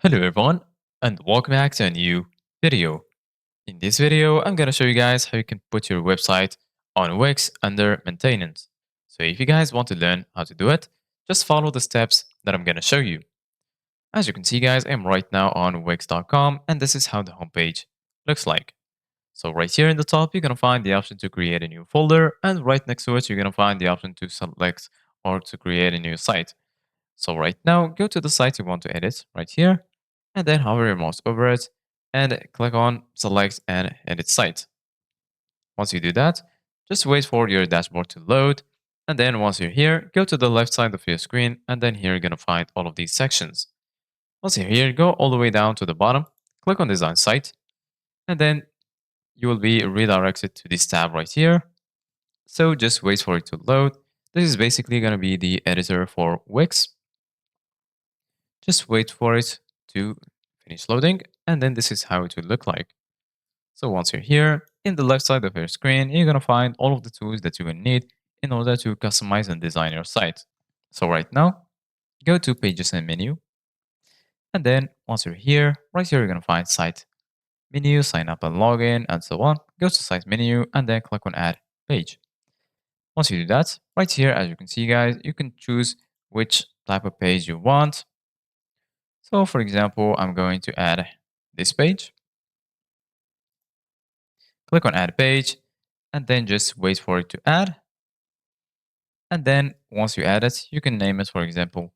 Hello everyone and welcome back to a new video. In this video, I'm going to show you guys how you can put your website on Wix under maintenance. So if you guys want to learn how to do it, just follow the steps that I'm going to show you. As you can see guys, I'm right now on Wix.com and this is how the homepage looks like. So right here in the top, you're going to find the option to create a new folder, and right next to it, you're going to find the option to select or to create a new site. So right now, go to the site you want to edit right here, and then hover your mouse over it and click on select and edit site. Once you do that, just wait for your dashboard to load. And then once you're here, go to the left side of your screen, and then here you're going to find all of these sections. Once you're here, go all the way down to the bottom, click on design site, and then you will be redirected to this tab right here. So just wait for it to load. This is basically going to be the editor for Wix. Just wait for it to finish loading, and then this is how it will look like. So once you're here, in the left side of your screen, you're going to find all of the tools that you will need in order to customize and design your site. So right now, go to Pages and Menu, and then once you're here, right here you're going to find Site Menu, Sign Up and Login, and so on. Go to Site Menu, and then click on Add Page. Once you do that, right here, as you can see guys, you can choose which type of page you want. So for example, I'm going to add this page. Click on Add Page, and then just wait for it to add. And then once you add it, you can name it, for example,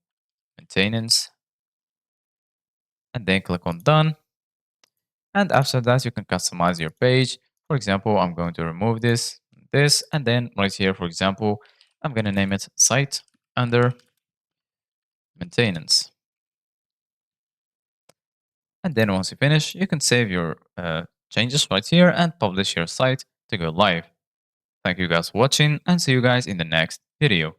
maintenance, and then click on Done. And after that, you can customize your page. For example, I'm going to remove this, and then right here, for example, I'm going to name it Site under Maintenance. And then once you finish, you can save your changes right here and publish your site to go live. Thank you guys for watching, and see you guys in the next video.